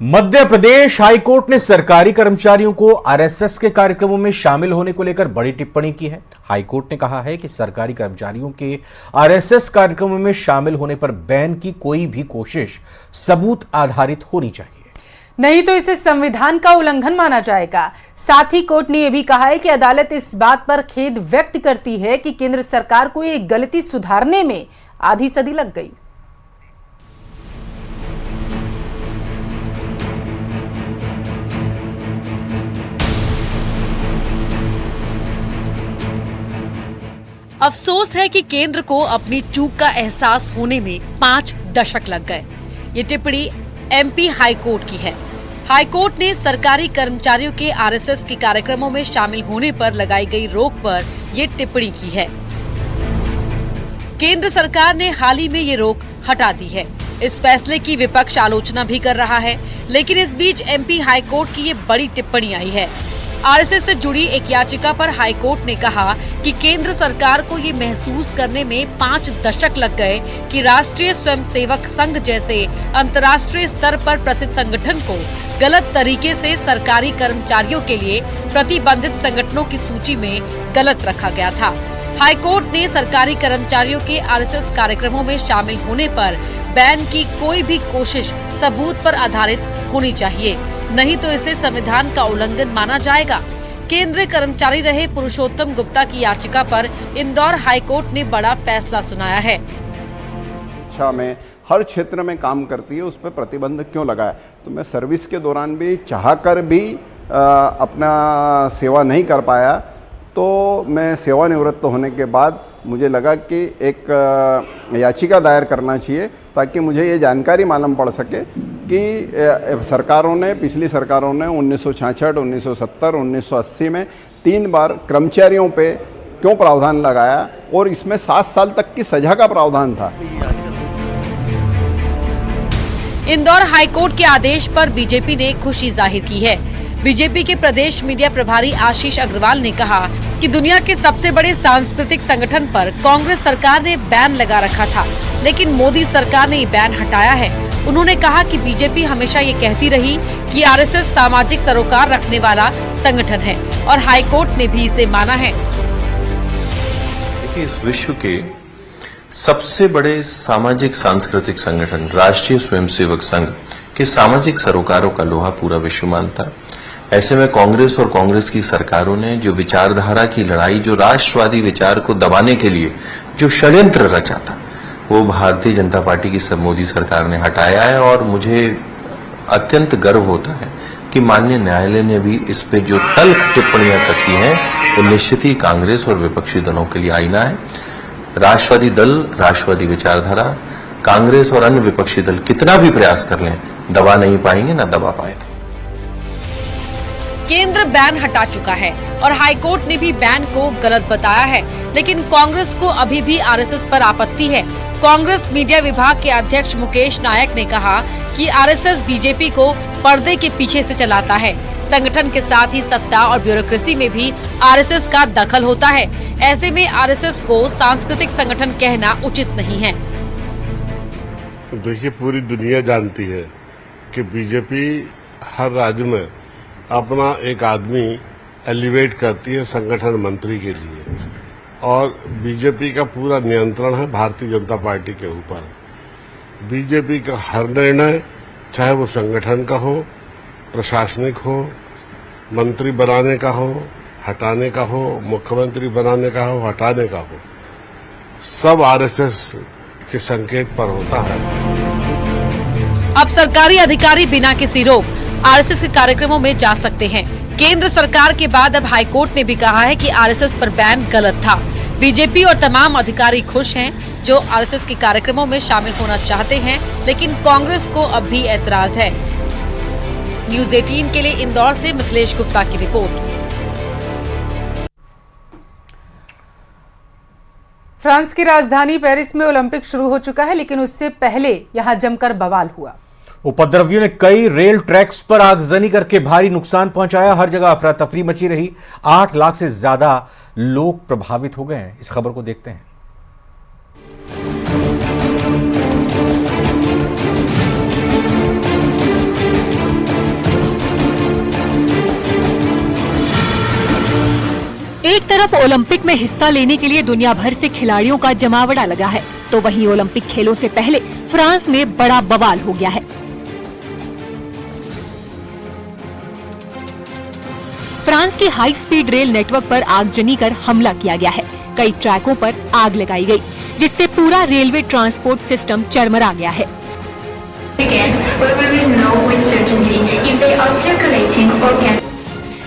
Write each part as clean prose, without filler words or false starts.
Madhya Pradesh high court ने सरकारी कर्मचारियों को आरएसएस के कार्यक्रमों में शामिल होने को लेकर बड़ी टिप्पणी की है। हाईकोर्ट ने कहा है कि सरकारी कर्मचारियों के आरएसएस कार्यक्रमों में शामिल होने पर बैन की कोई भी कोशिश सबूत आधारित होनी चाहिए, नहीं तो इसे संविधान का उल्लंघन माना जाएगा। साथ ही कोर्ट ने यह भी कहा है कि अदालत इस बात पर खेद व्यक्त करती है कि केंद्र सरकार को ये गलती सुधारने में आधी सदी लग गई। अफसोस है कि केंद्र को अपनी चूक का एहसास होने में 5 दशक लग गए। ये टिप्पणी एमपी हाईकोर्ट की है। हाईकोर्ट ने सरकारी कर्मचारियों के आरएसएस के कार्यक्रमों में शामिल होने पर लगाई गई रोक पर ये टिप्पणी की है। केंद्र सरकार ने हाल ही में ये रोक हटा दी है। इस फैसले की विपक्ष आलोचना भी कर रहा है, लेकिन इस बीच एमपी हाईकोर्ट की ये बड़ी टिप्पणी आई है। आरएसएस से जुड़ी एक याचिका पर हाईकोर्ट ने कहा कि केंद्र सरकार को ये महसूस करने में 5 दशक लग गए कि राष्ट्रीय स्वयंसेवक संघ जैसे अंतर्राष्ट्रीय स्तर पर प्रसिद्ध संगठन को गलत तरीके से सरकारी कर्मचारियों के लिए प्रतिबंधित संगठनों की सूची में गलत रखा गया था। हाईकोर्ट ने सरकारी कर्मचारियों के आरएसएस कार्यक्रमों में शामिल होने पर बैन की कोई भी कोशिश सबूत पर आधारित होनी चाहिए, नहीं तो इसे संविधान का उल्लंघन माना जाएगा। केंद्रीय कर्मचारी रहे पुरुषोत्तम गुप्ता की याचिका पर इंदौर हाईकोर्ट ने बड़ा फैसला सुनाया है। शिक्षा में हर क्षेत्र में काम करती है, उस पर प्रतिबंध क्यों लगाया? तो मैं सर्विस के दौरान भी चाहकर भी अपना सेवा नहीं कर पाया, तो मैं सेवानिवृत्त होने के बाद मुझे लगा कि एक याचिका दायर करना चाहिए ताकि मुझे ये जानकारी मालूम पड़ सके कि सरकारों ने, पिछली सरकारों ने 1966, 1970, 1980 में 3 बार कर्मचारियों पे क्यों प्रावधान लगाया और इसमें 7 साल तक की सजा का प्रावधान था। इंदौर हाईकोर्ट के आदेश पर बीजेपी ने खुशी जाहिर की है। बीजेपी के प्रदेश मीडिया प्रभारी आशीष अग्रवाल ने कहा कि दुनिया के सबसे बड़े सांस्कृतिक संगठन पर कांग्रेस सरकार ने बैन लगा रखा था, लेकिन मोदी सरकार ने ये बैन हटाया है। उन्होंने कहा कि बीजेपी हमेशा ये कहती रही कि आरएसएस सामाजिक सरोकार रखने वाला संगठन है और हाईकोर्ट ने भी इसे माना है। देखिए, इस विश्व के सबसे बड़े सामाजिक सांस्कृतिक संगठन राष्ट्रीय स्वयंसेवक संघ के सामाजिक सरोकारों का लोहा पूरा विश्व मानता। ऐसे में कांग्रेस और कांग्रेस की सरकारों ने जो विचारधारा की लड़ाई, जो राष्ट्रवादी विचार को दबाने के लिए जो षड्यंत्र रचा था, वो भारतीय जनता पार्टी की मोदी सरकार ने हटाया है। और मुझे अत्यंत गर्व होता है कि माननीय न्यायालय ने भी इस पे जो तल्ख टिप्पणियां कसी हैं, वो निश्चित ही कांग्रेस और विपक्षी दलों के लिए आईना है। राष्ट्रवादी दल, राष्ट्रवादी विचारधारा, कांग्रेस और अन्य विपक्षी दल कितना भी प्रयास कर लें, दबा नहीं पाएंगे, ना दबा पाए थे। केंद्र बैन हटा चुका है और हाईकोर्ट ने भी बैन को गलत बताया है, लेकिन कांग्रेस को अभी भी आरएसएस पर आपत्ति है। कांग्रेस मीडिया विभाग के अध्यक्ष मुकेश नायक ने कहा कि आरएसएस बीजेपी को पर्दे के पीछे से चलाता है। संगठन के साथ ही सत्ता और ब्यूरोक्रेसी में भी आरएसएस का दखल होता है। ऐसे में आरएसएस को सांस्कृतिक संगठन कहना उचित नहीं है। देखिए, पूरी दुनिया जानती है कि बीजेपी हर राज्य में अपना एक आदमी एलिवेट करती है संगठन मंत्री के लिए, और बीजेपी का पूरा नियंत्रण है भारतीय जनता पार्टी के ऊपर। बीजेपी का हर निर्णय, चाहे वो संगठन का हो, प्रशासनिक हो, मंत्री बनाने का हो, हटाने का हो, मुख्यमंत्री बनाने का हो, हटाने का हो, सब आरएसएस के संकेत पर होता है। अब सरकारी अधिकारी बिना किसी रोक आरएसएस के कार्यक्रमों में जा सकते हैं। केंद्र सरकार के बाद अब हाईकोर्ट ने भी कहा है कि आरएसएस पर बैन गलत था। बीजेपी और तमाम अधिकारी खुश हैं जो आरएसएस के कार्यक्रमों में शामिल होना चाहते हैं, लेकिन कांग्रेस को अब भी ऐतराज है। न्यूज़ 18 के लिए इंदौर से मिथिलेश गुप्ता की रिपोर्ट। फ्रांस की राजधानी पेरिस में ओलंपिक शुरू हो चुका है, लेकिन उससे पहले यहां जमकर बवाल हुआ। उपद्रवियों ने कई रेल ट्रैक्स पर आगजनी करके भारी नुकसान पहुंचाया। हर जगह अफरा तफरी मची रही। 8 लाख से ज्यादा लोग प्रभावित हो गए हैं। इस खबर को देखते हैं। तरफ ओलंपिक में हिस्सा लेने के लिए दुनिया भर से खिलाड़ियों का जमावड़ा लगा है, तो वहीं ओलंपिक खेलों से पहले फ्रांस में बड़ा बवाल हो गया है। फ्रांस के हाई स्पीड रेल नेटवर्क पर आगजनी कर हमला किया गया है। कई ट्रैकों पर आग लगाई गई, जिससे पूरा रेलवे ट्रांसपोर्ट सिस्टम चरमरा गया है।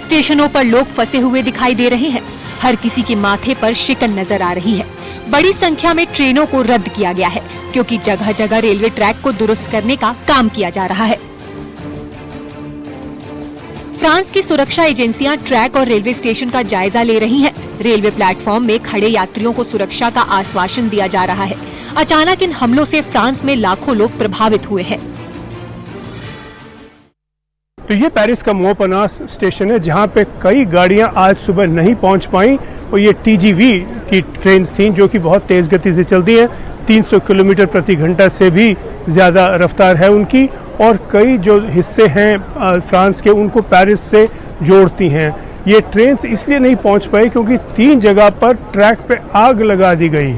स्टेशनों पर लोग फंसे हुए दिखाई दे रहे हैं। हर किसी के माथे पर शिकन नजर आ रही है। बड़ी संख्या में ट्रेनों को रद्द किया गया है, क्योंकि जगह जगह रेलवे ट्रैक को दुरुस्त करने का काम किया जा रहा है। फ्रांस की सुरक्षा एजेंसियां ट्रैक और रेलवे स्टेशन का जायजा ले रही हैं। रेलवे प्लेटफॉर्म में खड़े यात्रियों को सुरक्षा का आश्वासन दिया जा रहा है। अचानक इन हमलों से फ्रांस में लाखों लोग प्रभावित हुए हैं। तो ये पेरिस का मोपनास स्टेशन है, जहाँ पे कई गाड़ियाँ आज सुबह नहीं पहुँच पाई और ये TGV की ट्रेन थी, जो कि बहुत तेज़ गति से चलती हैं। 300 किलोमीटर प्रति घंटा से भी ज़्यादा रफ्तार है उनकी, और कई जो हिस्से हैं फ्रांस के उनको पेरिस से जोड़ती हैं। ये ट्रेन इसलिए नहीं पहुँच पाई क्योंकि 3 जगह पर ट्रैक पे आग लगा दी गई,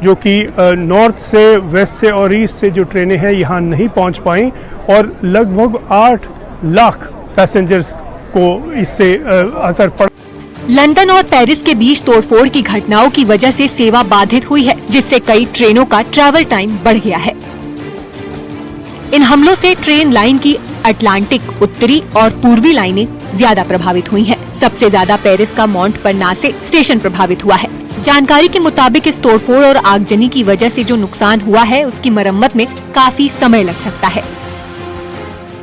जो कि नॉर्थ से, वेस्ट से और ईस्ट से जो ट्रेनें हैं यहाँ नहीं पहुँच पाई, और लगभग 8 लाख पैसेंजर्स को इससे असर पड़ा। लंदन और पेरिस के बीच तोड़फोड़ की घटनाओं की वजह से सेवा बाधित हुई है, जिससे कई ट्रेनों का ट्रैवल टाइम बढ़ गया है। इन हमलों से ट्रेन लाइन की अटलांटिक उत्तरी और पूर्वी लाइनें ज्यादा प्रभावित हुई हैं। सबसे ज्यादा पेरिस का मोंटपर्नासे स्टेशन प्रभावित हुआ है। जानकारी के मुताबिक इस तोड़फोड़ और आगजनी की वजह से जो नुकसान हुआ है, उसकी मरम्मत में काफी समय लग सकता है।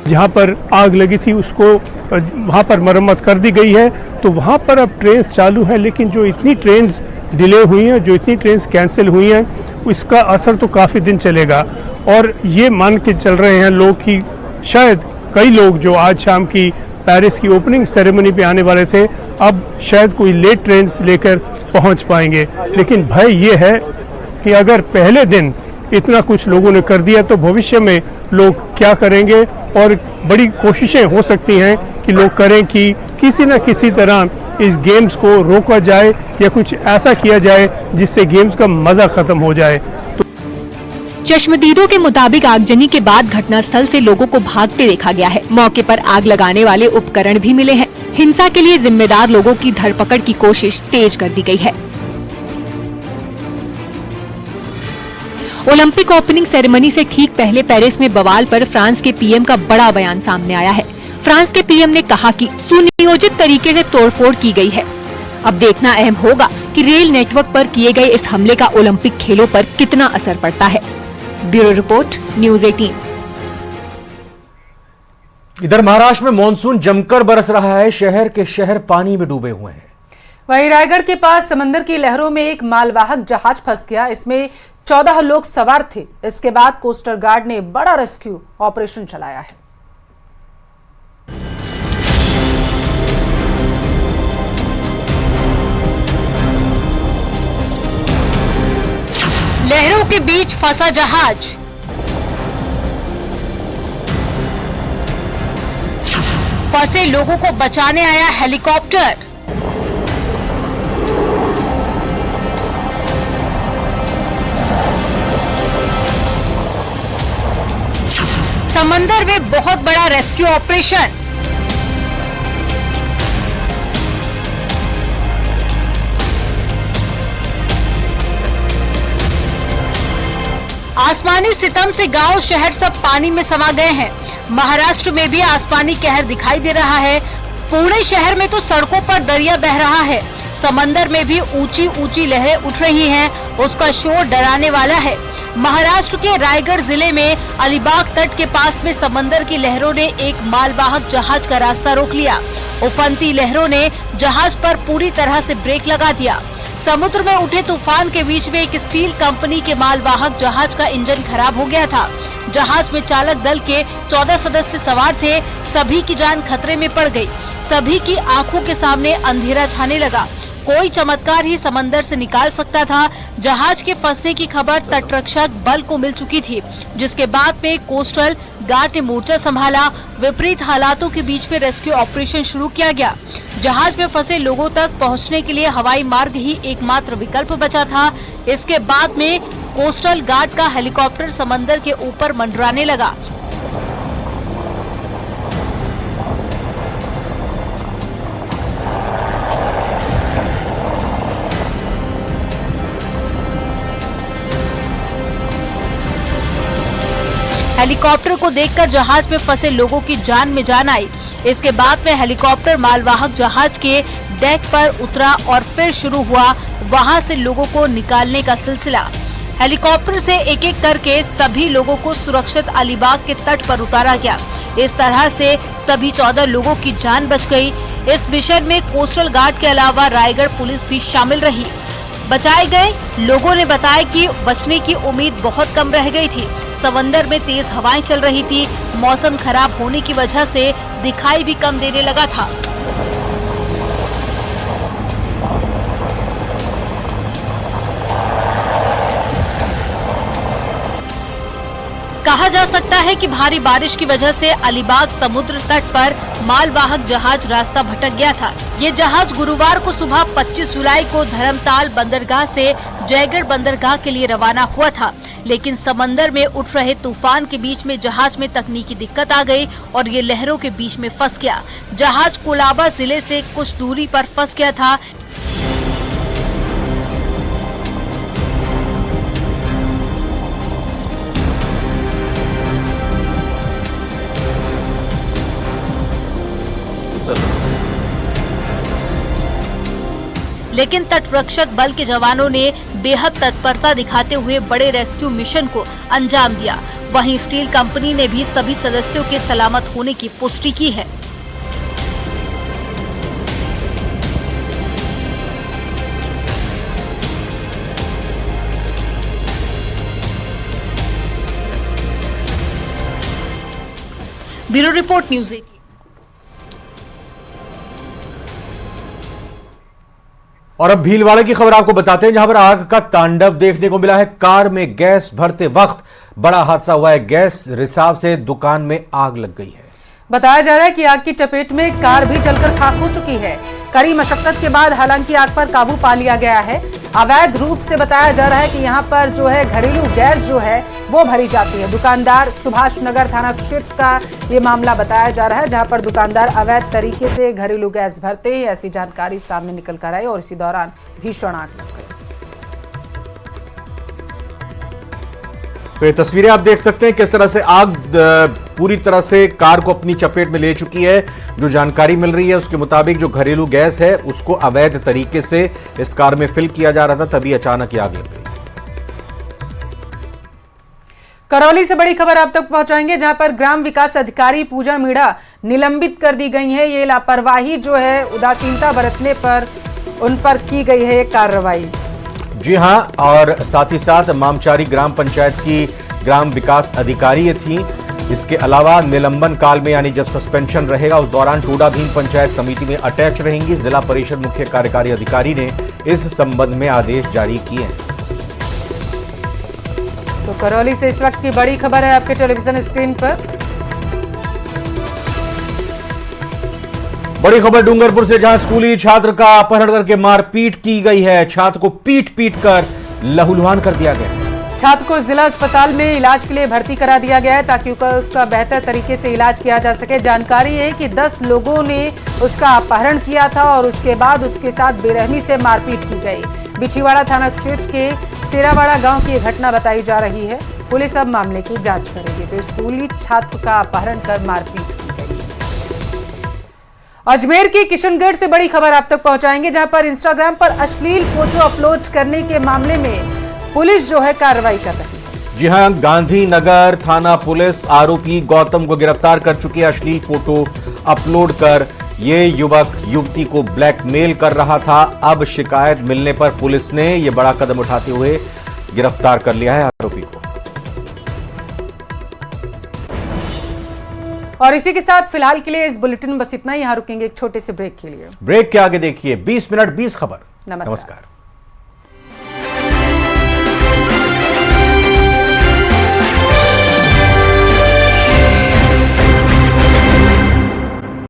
जहाँ पर आग लगी थी उसको वहाँ पर मरम्मत कर दी गई है, तो वहाँ पर अब ट्रेन चालू है, लेकिन जो इतनी ट्रेन डिले हुई हैं, जो इतनी ट्रेन कैंसिल हुई हैं, इसका असर तो काफ़ी दिन चलेगा। और ये मान के चल रहे हैं लोग कि शायद कई लोग जो आज शाम की पेरिस की ओपनिंग सेरेमनी पे आने वाले थे, अब शायद कोई लेट ट्रेन लेकर पहुँच पाएंगे। लेकिन भय ये है कि अगर पहले दिन इतना कुछ लोगों ने कर दिया तो भविष्य में लोग क्या करेंगे, और बड़ी कोशिशें हो सकती हैं कि लोग करें कि किसी न किसी तरह इस गेम्स को रोका जाए या कुछ ऐसा किया जाए जिससे गेम्स का मजा खत्म हो जाए। चश्मदीदों के मुताबिक आगजनी के बाद घटनास्थल से लोगों को भागते देखा गया है। मौके पर आग लगाने वाले उपकरण भी मिले हैं। हिंसा के लिए जिम्मेदार लोगों की धरपकड़ की कोशिश तेज कर दी गई है। ओलंपिक ओपनिंग सेरेमनी से ठीक पहले पेरिस में बवाल पर फ्रांस के पीएम का बड़ा बयान सामने आया है। फ्रांस के पीएम ने कहा कि सुनियोजित तरीके से तोड़फोड़ की गई है। अब देखना अहम होगा कि रेल नेटवर्क पर किए गए इस हमले का ओलंपिक खेलों पर कितना असर पड़ता है। Bureau report, news 18। इधर महाराष्ट्र में मानसून जमकर बरस रहा है। शहर के शहर पानी में डूबे हुए हैं। वहीं रायगढ़ के पास समंदर की लहरों में एक मालवाहक जहाज फंस गया। इसमें 14 लोग सवार थे। इसके बाद कोस्टल गार्ड ने बड़ा रेस्क्यू ऑपरेशन चलाया है। लहरों के बीच फंसा जहाज, फंसे लोगों को बचाने आया हेलीकॉप्टर। समंदर में बहुत बड़ा रेस्क्यू ऑपरेशन। आसमानी सितम से गांव शहर सब पानी में समा गए हैं। महाराष्ट्र में भी आसमानी कहर दिखाई दे रहा है। पुणे शहर में तो सड़कों पर दरिया बह रहा है। समंदर में भी ऊंची ऊंची लहरें उठ रही हैं। उसका शोर डराने वाला है। महाराष्ट्र के रायगढ़ जिले में अलीबाग तट के पास में समंदर की लहरों ने एक मालवाहक जहाज का रास्ता रोक लिया। उफनती लहरों ने जहाज पर पूरी तरह से ब्रेक लगा दिया। समुद्र में उठे तूफान के बीच में एक स्टील कंपनी के मालवाहक जहाज का इंजन खराब हो गया था। जहाज में चालक दल के 14 सदस्य सवार थे। सभी की जान खतरे में पड़ गई। सभी की आंखों के सामने अंधेरा छाने लगा। कोई चमत्कार ही समंदर से निकाल सकता था। जहाज के फंसने की खबर तटरक्षक बल को मिल चुकी थी, जिसके बाद में कोस्टल गार्ड ने मोर्चा संभाला। विपरीत हालातों के बीच में रेस्क्यू ऑपरेशन शुरू किया गया। जहाज में फंसे लोगों तक पहुंचने के लिए हवाई मार्ग ही एकमात्र विकल्प बचा था। इसके बाद में कोस्टल गार्ड का हेलीकॉप्टर समंदर के ऊपर मंडराने लगा। हेलीकॉप्टर को देखकर जहाज में फंसे लोगों की जान में जान आई। इसके बाद में हेलीकॉप्टर मालवाहक जहाज के डेक पर उतरा और फिर शुरू हुआ वहां से लोगों को निकालने का सिलसिला। हेलीकॉप्टर से एक एक करके सभी लोगों को सुरक्षित अलीबाग के तट पर उतारा गया। इस तरह से सभी 14 लोगों की जान बच गई। इस मिशन में कोस्टल गार्ड के अलावा रायगढ़ पुलिस भी शामिल रही। बचाए गए लोगों ने बताया कि बचने की उम्मीद बहुत कम रह गई थी। समंदर में तेज हवाएं चल रही थी। मौसम खराब होने की वजह से दिखाई भी कम देने लगा था। कहा जा सकता है कि भारी बारिश की वजह से अलीबाग समुद्र तट पर मालवाहक जहाज रास्ता भटक गया था। ये जहाज गुरुवार को सुबह 25 जुलाई को धर्मताल बंदरगाह से जयगढ़ बंदरगाह के लिए रवाना हुआ था, लेकिन समंदर में उठ रहे तूफान के बीच में जहाज में तकनीकी दिक्कत आ गई और ये लहरों के बीच में फंस गया। जहाज कोलाबा जिले से कुछ दूरी पर फंस गया था। लेकिन तटरक्षक बल के जवानों ने बेहद तत्परता दिखाते हुए बड़े रेस्क्यू मिशन को अंजाम दिया। वहीं स्टील कंपनी ने भी सभी सदस्यों के सलामत होने की पुष्टि की है। Bureau report news 18। और अब भीलवाड़ा की खबर आपको बताते हैं, जहां पर आग का तांडव देखने को मिला है। कार में गैस भरते वक्त बड़ा हादसा हुआ है। गैस रिसाव से दुकान में आग लग गई है। बताया जा रहा है कि आग की चपेट में कार भी जलकर खाक हो चुकी है। कड़ी मशक्कत के बाद हालांकि आग पर काबू पा लिया गया है। अवैध रूप से बताया जा रहा है कि यहाँ पर जो है घरेलू गैस जो है वो भरी जाती है। दुकानदार सुभाष नगर थाना क्षेत्र का ये मामला बताया जा रहा है, जहाँ पर दुकानदार अवैध तरीके से घरेलू गैस भरते हैं, ऐसी जानकारी सामने निकल कर आई और इसी दौरान भीषण आग लग गई। तो ये तस्वीरें आप देख सकते हैं किस तरह से आग पूरी तरह से कार को अपनी चपेट में ले चुकी है। जो जानकारी मिल रही है उसके मुताबिक जो घरेलू गैस है उसको अवैध तरीके से इस कार में फिल किया जा रहा था, तभी अचानक आग लग गई। करौली से बड़ी खबर आप तक पहुंचाएंगे, जहां पर ग्राम विकास अधिकारी पूजा मीणा निलंबित कर दी गई है। ये लापरवाही जो है, उदासीनता बरतने पर उन पर की गई है कार्रवाई। जी हां, और साथ ही साथ मामचारी ग्राम पंचायत की ग्राम विकास अधिकारी ये थी। इसके अलावा निलंबन काल में यानी जब सस्पेंशन रहेगा उस दौरान टूडा भीम पंचायत समिति में अटैच रहेंगी। जिला परिषद मुख्य कार्यकारी अधिकारी ने इस संबंध में आदेश जारी किए हैं। तो करौली से इस वक्त की बड़ी खबर है आपके टेलीविजन स्क्रीन पर। बड़ी खबर डूंगरपुर से, जहां स्कूली छात्र का अपहरण करके मारपीट की गई है। छात्र को पीट कर लहूलुहान कर दिया गया। छात्र को जिला अस्पताल में इलाज के लिए भर्ती करा दिया गया है ताकि उसका बेहतर तरीके से इलाज किया जा सके। जानकारी है कि 10 लोगों ने उसका अपहरण किया था और उसके बाद उसके साथ बेरहमी से मारपीट की गई। बिछीवाड़ा थाना क्षेत्र के सेरावाड़ा गांव की यह घटना बताई जा रही है। पुलिस अब मामले की जांच करेगी। तो स्कूली छात्र का अपहरण कर मारपीट की गई। अजमेर के किशनगढ़ से बड़ी खबर आप तक पहुंचाएंगे, जहां पर इंस्टाग्राम पर अश्लील फोटो अपलोड करने के मामले में पुलिस जो है कार्रवाई कर रही है। जी हां, गांधीनगर थाना पुलिस आरोपी गौतम को गिरफ्तार कर चुकी है। अश्लील फोटो अपलोड कर ये युवक युवती को ब्लैकमेल कर रहा था। अब शिकायत मिलने पर पुलिस ने यह बड़ा कदम उठाते हुए गिरफ्तार कर लिया है आरोपी को। और इसी के साथ फिलहाल के लिए इस बुलेटिन में बस इतना ही। यहां रुकेंगे एक छोटे से ब्रेक के लिए। ब्रेक के आगे देखिए 20 मिनट 20 खबर। नमस्कार। नमस्कार।